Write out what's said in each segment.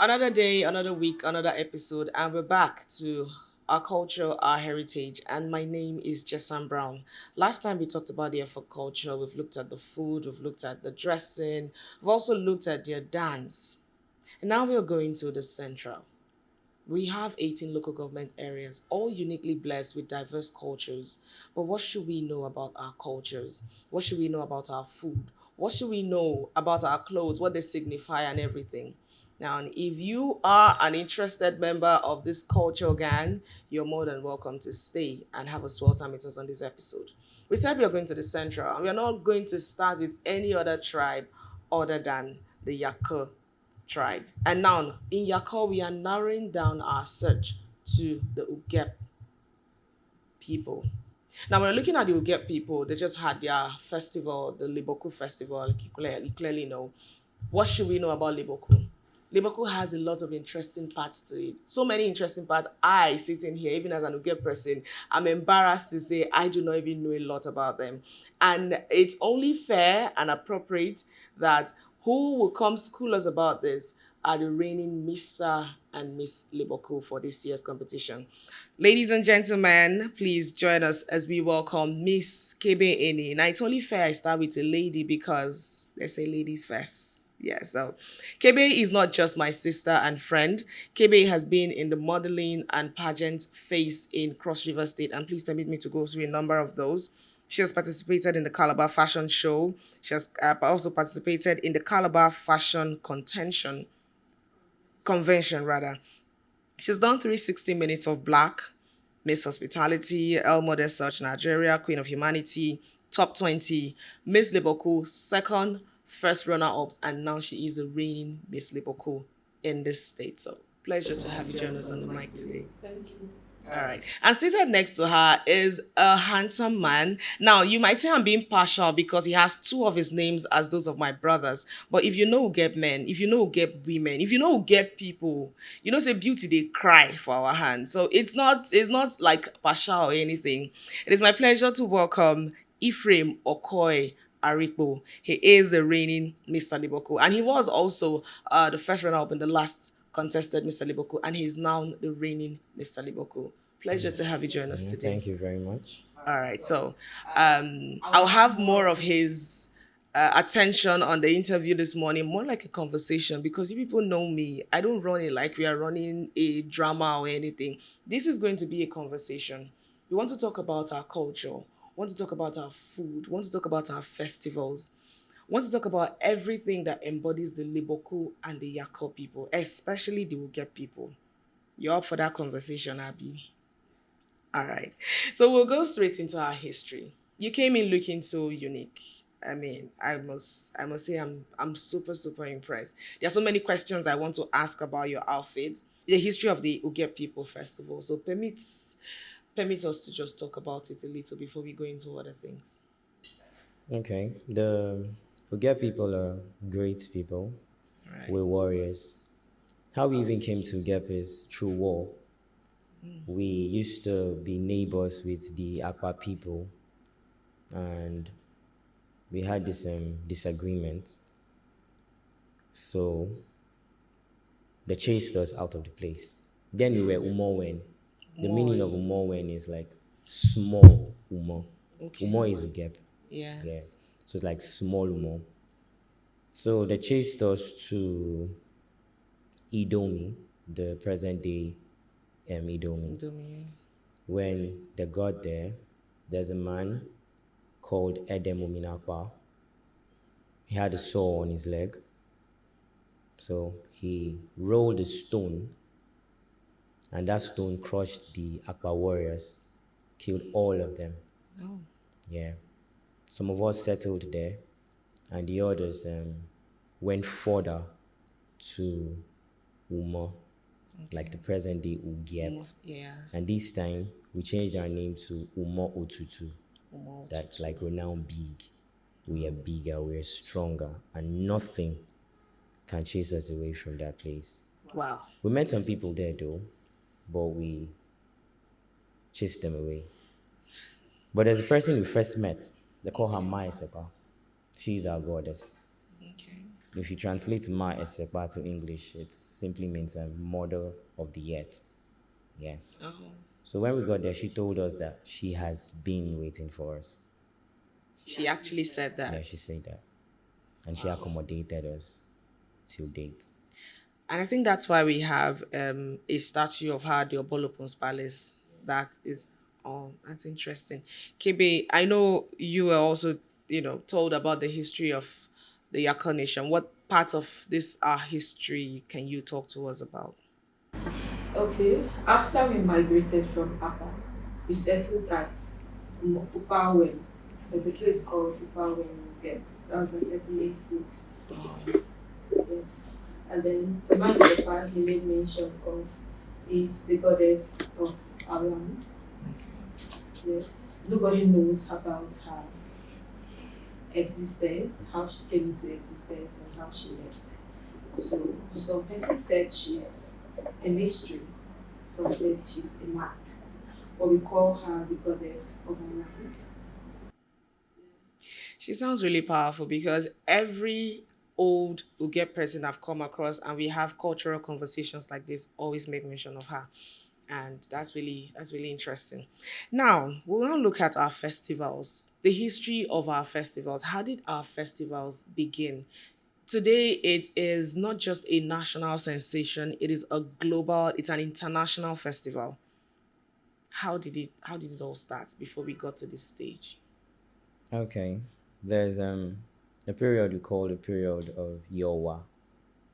Another day, another week, another episode, and we're back to our culture, our heritage. And my name is Jessan Brown. Last time we talked about the Efik culture, we've looked at the food, we've looked at the dressing, we've also looked at their dance. And now we're going to the central. We have 18 local government areas, all uniquely blessed with diverse cultures. But what should we know about our cultures? What should we know about our food? What should we know about our clothes, what they signify, and everything? Now, if you are an interested member of this culture gang, you're more than welcome to stay and have a swell time with us on this episode. We said we are going to the central, and we are not going to start with any other tribe other than the Yaka tribe. And now in Yakol, we are narrowing down our search to the UGEP people. Now, when we're looking at the UGEP people, they just had their festival, the Leboku festival, like you clearly know. What should we know about Leboku? Leboku has a lot of interesting parts to it. So many interesting parts. I, sitting here, even as an UGEP person, I'm embarrassed to say I do not even know a lot about them. And it's only fair and appropriate that who will come school us about this are the reigning Mr. and Miss Leboku for this year's competition. Ladies and gentlemen, please join us as we welcome Miss Kebe Eni. Now, it's only fair I start with a lady because let's say ladies first. Yeah, so Kebe is not just my sister and friend. Kebe has been in the modeling and pageant phase in Cross River State, and please permit me to go through a number of those. She has participated in the Calabar Fashion Show. She has also participated in the Calabar Fashion Convention rather. She's done 360 Minutes of Black, Miss Hospitality, El Model Search Nigeria, Queen of Humanity, Top 20, Miss Leboku, second, first runner-ups, and now she is the reigning Miss Leboku in this state. So pleasure to have you join us on the mic today. Thank you. All right. And seated next to her is a handsome man. Now, you might say I'm being partial because he has two of his names as those of my brothers. But if you know who get men, if you know who get women, if you know who get people, you know, say beauty, they cry for our hands. So it's not like partial or anything. It is my pleasure to welcome Ephraim Okoy Arikbo. He is the reigning Mr. Liboko. And he was also the first runner-up in the last contested Mr. Leboku, and he's now the reigning Mr. Leboku. Pleasure to have you join us today. Thank you very much. All right, so I'll have more of his attention on the interview this morning, more like a conversation, because you people know me. I don't run it like we are running a drama or anything. This is going to be a conversation. We want to talk about our culture, want to talk about our food, want to talk about our festivals, want to talk about everything that embodies the Liboku and the Yako people, especially the Uget people. You're up for that conversation, Abby? All right. So we'll go straight into our history. You came in looking so unique. I mean, I must say I'm super super impressed. There are so many questions I want to ask about your outfit, the history of the Uget People Festival. So permit us to just talk about it a little before we go into other things. Okay. The Uga people are great people. All right. We're warriors. How we even came to Ugep is through war. We used to be neighbors with the Akwa people, and we had this disagreement. So they chased us out of the place. Then we were Umowen. The meaning of Umowen is like small Umo. Okay. Umo is Ugep. Yeah. Yeah. So it's like small Umo. So they chased us to Idomi, the present day Idomi. Domi. When they got there, there's a man called Edem Uminakwa. He had a sore on his leg. So he rolled a stone, and that stone crushed the Akpa warriors, killed all of them. Oh. Yeah. Some of us settled there, and the others went further to Umo, like the present day Ugiep. Yeah. And this time, we changed our name to Umo Otutu. Umo That like we're now big. We are bigger, we are stronger, and nothing can chase us away from that place. Wow. We met some people there though, but we chased them away. But there's a person we first met. They call her Maya Sepa. She's our goddess. Okay. If you translate Ma Esepa to English, it simply means a mother of the earth. Yes. Oh, So when we got there, she told us that she has been waiting for us. she actually said Yeah, that. she said that. And she Wow. accommodated us till date. And I think that's why we have a statue of her at the Obolopon's Palace. That is, oh, that's interesting. Kebe, I know you were also, told about the history of the Yaka Nation. What part of this history can you talk to us about? Okay, after we migrated from Apa, we settled at Upawen. There's a place called Upawen there. That was a settlement place. Oh, Yes. And then Maisepa he made mention of is the goddess of our land. okay. Yes. Nobody knows about her existence, how she came into existence and how she left. So some persons said she's a mystery, some said she's a mat. But we call her the goddess of our land. She sounds really powerful because every old Uge person I've come across and we have cultural conversations like this always make mention of her. And that's really interesting. Now we'll now look at our festivals, the history of our festivals. How did our festivals begin? Today it is not just a national sensation, it is a global, it's an international festival. How did it all start before we got to this stage? Okay. There's a period we call the period of Yowa.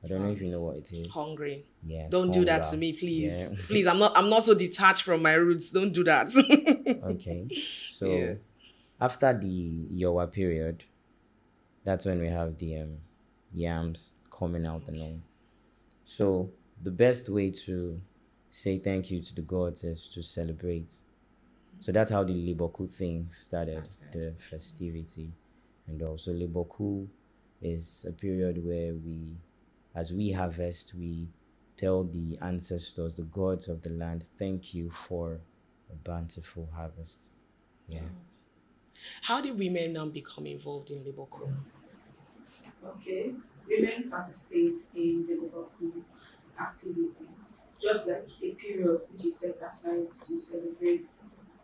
I don't know if you know what it is. Hungry. Yes, Don't do that to hunger. me, Yeah. please. Please, I'm not so detached from my roots. Don't do that. Okay. Yeah. So after the Yowa period, that's when we have the yams coming out and all. So the best way to say thank you to the gods is to celebrate. So that's how the Leboku thing started, Started. the festivity. And also Leboku is a period where as we harvest, we tell the ancestors, the gods of the land, thank you for a bountiful harvest. Yeah. How did women now become involved in Leboku? Okay, women participate in the Leboku activities, just like a period which is set aside to celebrate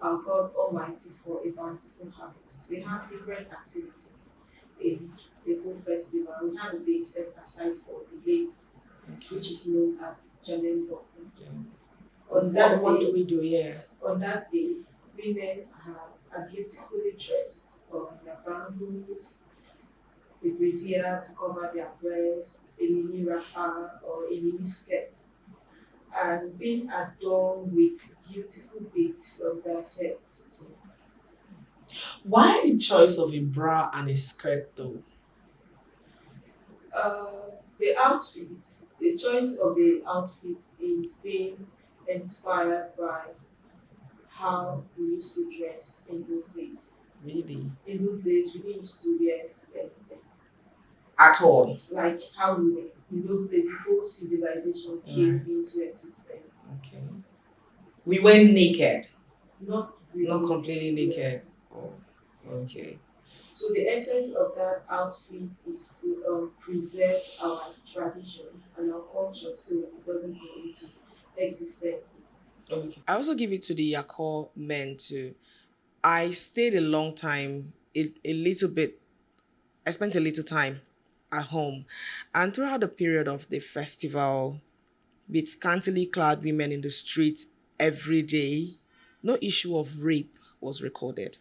our God Almighty for a bountiful harvest. We have different activities in the whole festival. We have a day set aside for the ladies, Okay. which is known as Janen Boku. Yeah. On What that what do day, we do here? women are beautifully dressed on their bangles, the brassiere to cover their breast, a mini wrapper or a mini skirt, and being adorned with beautiful beads from their head to toe. Why the choice of a bra and a skirt though? The outfit, the choice of the outfit is being inspired by how we used to dress in those days. Really? In those days, we didn't used to wear anything At all. like how we were in those days before civilization came Right. into existence. Okay. We went naked. Not Not really, completely yeah. naked. Oh, okay. So the essence of that outfit is to preserve our tradition and our culture so it doesn't go into existence. Okay. I also give it to the Yakor men too. I stayed a long time, a little bit. I spent a little time at home, and throughout the period of the festival, with scantily clad women in the street every day, no issue of rape was recorded.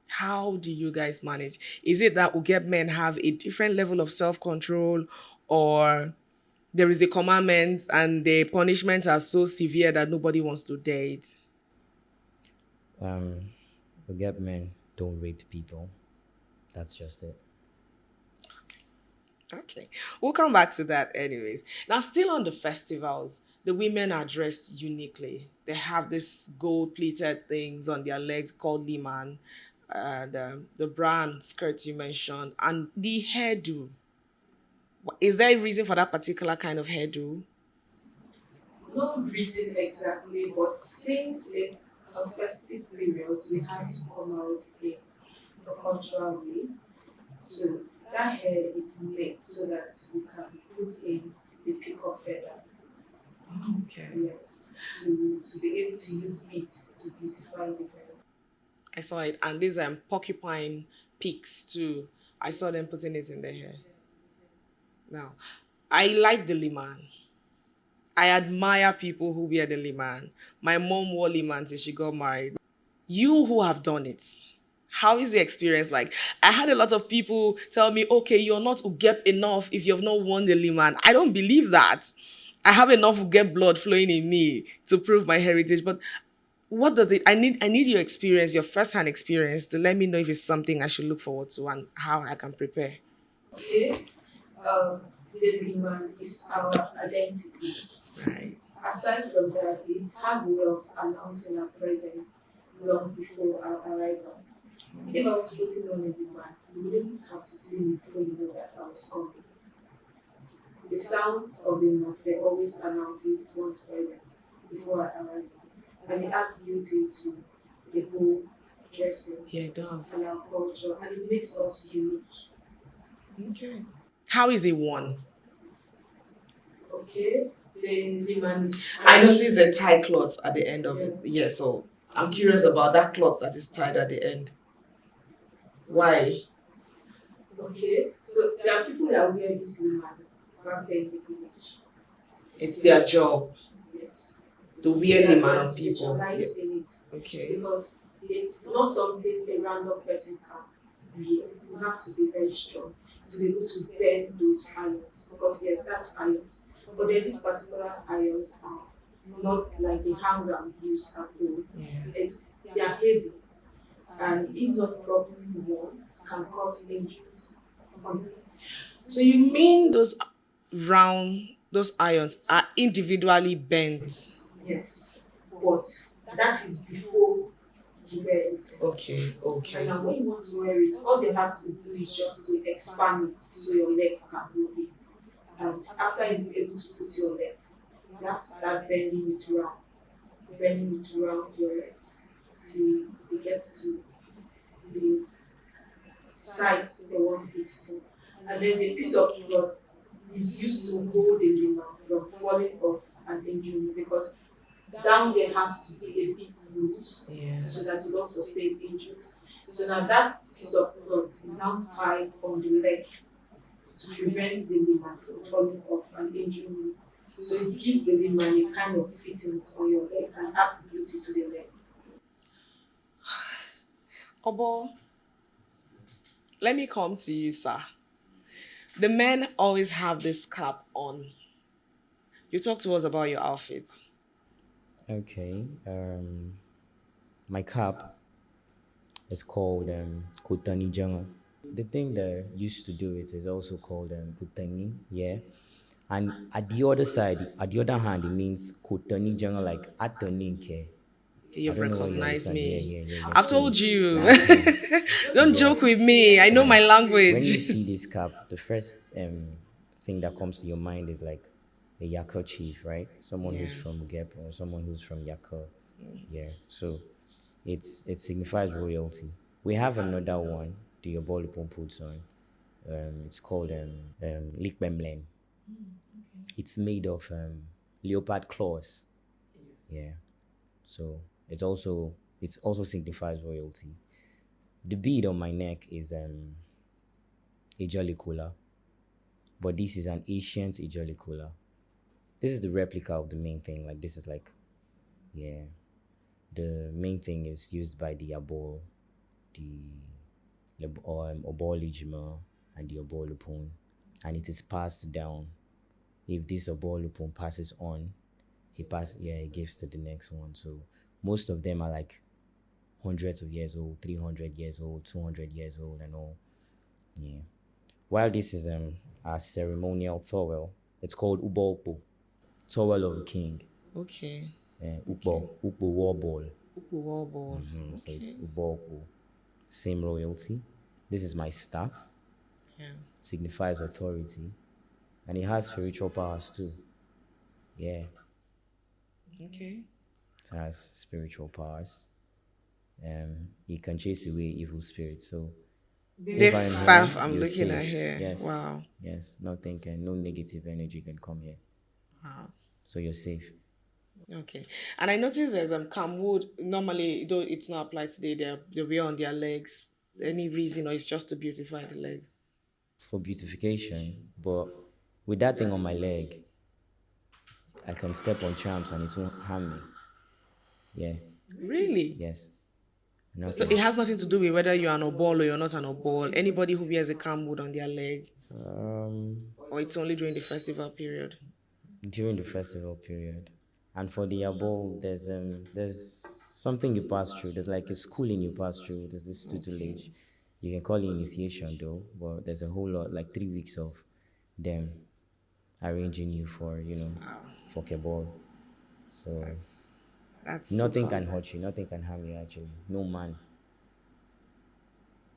How do you guys manage? Is it that Ugeb men have a different level of self control, or there is a commandment and the punishments are so severe that nobody wants to dare it? Forget men don't rape people. That's just it. Okay, we'll come back to that anyways. Now, still on the festivals, the women are dressed uniquely. They have this gold plated things on their legs called liman, and the brand skirt you mentioned, and the hairdo. Is there a reason for that particular kind of hairdo? No reason exactly, but since it's a festive period, we have Okay. to come out in a cultural way. So That hair is made so that we can put in the peacock feather. Okay. Yes, to be able to use it to beautify the hair. I saw it. And these porcupine peaks too. I saw them putting it in their hair. Now, I like the liman. I admire people who wear the liman. My mom wore liman till she got married. You who have done it, how is the experience like? I had a lot of people tell me, okay, you're not UGEP enough if you've not won the liman. I don't believe that. I have enough UGEP blood flowing in me to prove my heritage. But what does it? I need your experience, your first-hand experience, to let me know if it's something I should look forward to and how I can prepare. Okay, um, the demand is our identity. Right. Aside from that, it has a way of announcing our presence long before our arrival. If I was putting on a demand, you wouldn't have to see me before you know that I was coming. The sounds of the mafia always announces one's presence before I arrive, and it adds beauty to the whole dressing Yeah, it and does. our culture, and it makes us unique. Okay. How is it won? Okay, the man is. I noticed a tie cloth at the end of Yeah. it. Yeah, so I'm curious about that cloth that is tied at the end. Why? Okay, so there are people that wear this liman back there in the village. It's their job Yes, to they wear are liman not on people. Yeah. specialized in it Okay. because it's not something a random person can wear. You have to be very strong to be able to bend those irons because yes, that's irons. But then these particular irons are not like the hanger we use at home. Yeah. It's they are heavy and if not properly worn can cause injuries on the legs. So you mean those irons are individually bent? Yes, but that is before you wear it. Okay, And okay. now when you want to wear it, all they have to do is just to expand it so your leg can go in. And after you be able to put your legs, you have to start bending it around your legs till it gets to the size they want it to. And then the piece of cloth is used to hold the limb from falling off and injuring because down there has to be a bit loose Yeah. so that you don't sustain injuries. So now that piece of cloth is now tied on the leg to prevent the limb from falling off and injuring you. So it gives the limb a kind of fittings on your leg and adds beauty to the legs. Obo, let me come to you, sir. The men always have this cap on. You talk to us about your outfits. Okay. My cap is called Kutani Janga. The thing that used to do it is also called Kutani, yeah. And at the other side, at the other hand, it means Kutani Janga, like Ataninke. I You've don't know what you recognized understand. Yeah, me. yeah, yeah, yeah. I've So told you. that thing, Don't yeah, joke with me. I know yeah. my When you language. see this cap, the first thing that comes to your mind is like a Yaka chief, right? Someone Yeah. who's from Gep or someone who's from Yaka. Yeah. So it signifies royalty. We have another one the Obolipon puts on. It's called Likbemlem. It's made of leopard claws. Yeah. So it also signifies royalty. The bead on my neck is a jolly cooler, but this is an ancient jolly cooler. This is the replica of the main thing. Like this is like, yeah, the main thing is used by the Abol, the Obolijima, and the Obolupon, and it is passed down. If this Obolupon passes on, he gives to the next one. So most of them are like hundreds of years old, 300 years old, 200 years old, and all. Yeah. While this is a ceremonial towel, it's called Ubolpo, towel of a king. Okay. Okay. Ukbo war ball. Uku wall ball. So Okay. it's Ubolpo, same royalty. This is my staff. Yeah. It signifies authority, and it has spiritual powers too. Yeah, Okay. it has spiritual powers. It can chase away evil spirits. So If This I'm stuff here, I'm you're looking at safe. here. Yes. Wow. Yes. Nothing can, no negative energy can come here. Wow. So you're safe. Okay. And I noticed there's camwood. Normally, though it's not applied today, they wear on their legs. Any reason, or it's just to beautify the legs? For beautification, but with that thing on my leg, I can step on tramps and it won't harm me. Yeah. Really? Yes. So it Nothing. has nothing to do with whether you're an obol or you're not an obol. Anybody who wears a camwood on their leg, or it's only during the festival period. During the festival period. And for the above, there's something you pass through. There's like a schooling you pass through. There's this tutelage. You can call it initiation though, but there's a whole lot, like 3 weeks of them arranging you for, for keball. So That's that's nothing super. can hurt you, nothing can harm you actually. No man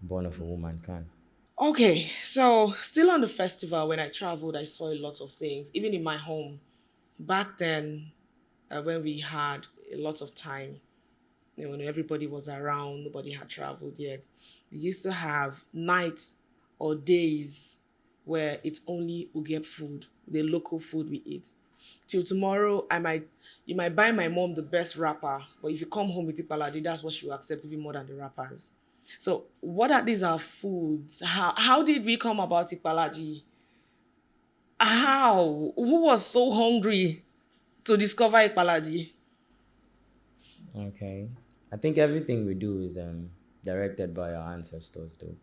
born of a woman can. Okay, so still on the festival, when I traveled, I saw a lot of things, even in my home. Back then, when we had a lot of time, when everybody was around, nobody had traveled yet, we used to have nights or days where it's only UGEP food, the local food we eat. Till tomorrow, you might buy my mom the best wrapper, but if you come home with Ipaladi, that's what she will accept even more than the wrappers. So, what are these our foods? How did we come about Ipaladi? How? Who was so hungry to discover Ipaladi? Okay. I think everything we do is directed by our ancestors though.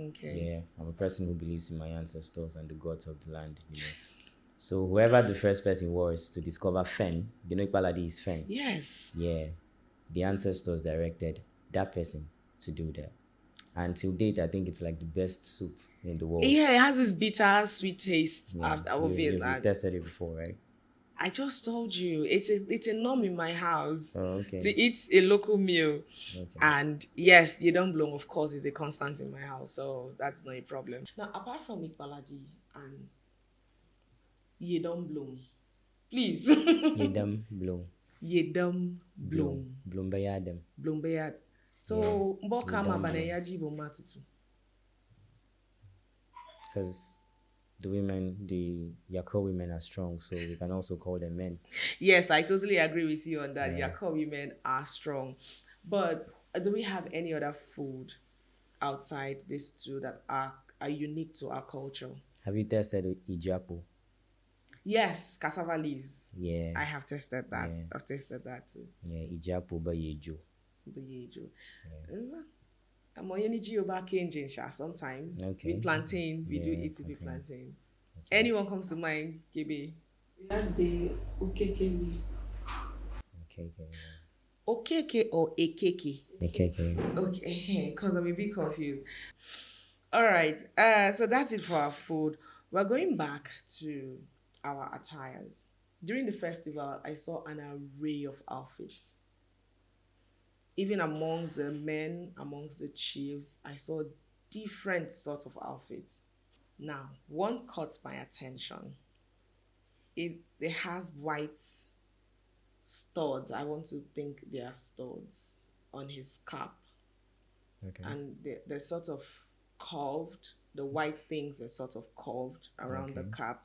Okay. Yeah, I'm a person who believes in my ancestors and the gods of the land. So whoever the first person was to discover fen, Ipaladi is fen. Yes. Yeah, the ancestors directed that person to do that. And till date, I think it's like the best soup in the world. Yeah, it has this bitter, sweet taste Yeah, after of it. you've And tested it before, right? I just told you, it's a norm in my house Oh, to okay. eat a local meal. Okay. And yes, the don't blow, of course, is a constant in my house, so that's not a problem. Now, apart from Ikbaladi and ye don't blow, please, Yedam bloom. ye don't blow, Bloom. Bloom bayadam. blow bad. Yeah. So, mboka ma Yedam bloom. baneyaji bo matutu. Because the Yako women are strong, so we can also call them men. Yes, I totally agree with you on that. Yeah. Yako women are strong. But do we have any other food outside these two that are unique to our culture? Have you tested Ijapo? Yes, cassava leaves. Yeah. I have tested that. Yeah. I've tasted that too. Yeah, Ijapo ba yejo. Buyeju. I'm on any Jeoba Kenjin sha sometimes. Okay. With plantain, we do Yeah, eat it with plantain. plantain. Anyone comes to mind, KB? We have the ukeke leaves. Okay, okay. Okeke or ekeke? Okay, okay. Okay, because I'm a bit confused. All right. So that's it for our food. We're going back to our attires. During the festival, I saw an array of outfits. Even amongst the men, amongst the chiefs, I saw different sorts of outfits. Now, one caught my attention. It has white studs. I want to think they are studs on his cap. Okay. And they're sort of curved. The white things are sort of curved around the Okay. cap.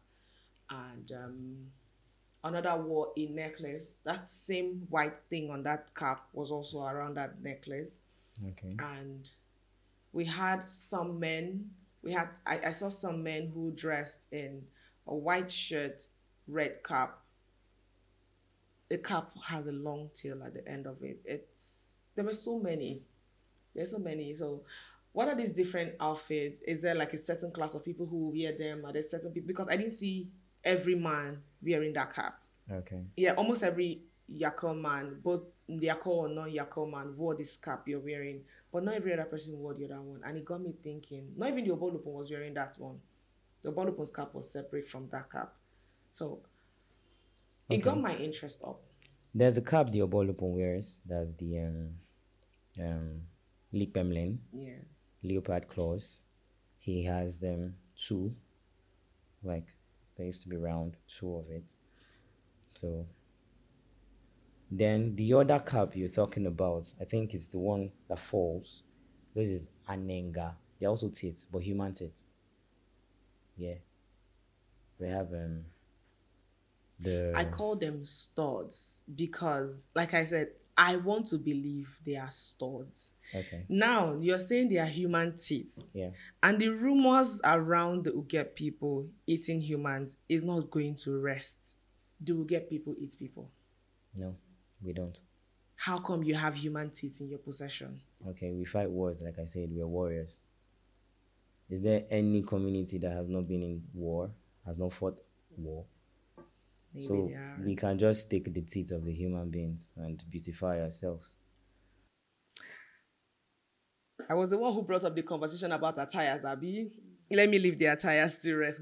And another wore a necklace. That same white thing on that cap was also around that necklace. Okay. And we had some men. I saw some men who dressed in a white shirt, red cap. The cap has a long tail at the end of it. There were so many. There's so many. So, what are these different outfits? Is there like a certain class of people who wear them? Are there certain people? Because I didn't see every man wearing that cap. Okay. Yeah, almost every Yako man, both Yako or non-Yako man, wore this cap you're wearing, but not every other person wore the other one. And it got me thinking, not even the Obolupon was wearing that one. The Obolupon's cap was separate from that cap. So, it got Okay. my interest up. There's a cap the Obolupon wears. That's the Leek Pemlin, Yeah. leopard claws. He has them two. Like there used to be round two of it. So then the other cap you're talking about, I think is the one that falls. This is Anenga. They're also teeth, but human teeth. Yeah. We have I the call them studs because, like I said, I want to believe they are studs. okay. Now, you're saying they are human teeth. Yeah. And the rumors around the UGEP people eating humans is not going to rest. Do UGEP people eat people? No, we don't. How come you have human teeth in your possession? Okay, we fight wars, like I said, we're warriors. Is there any community that has not been in war, has not fought war? Maybe So they we aren't. can just take the teeth of the human beings and beautify ourselves. I was the one who brought up the conversation about attires, Abby. Let me leave the attires to rest.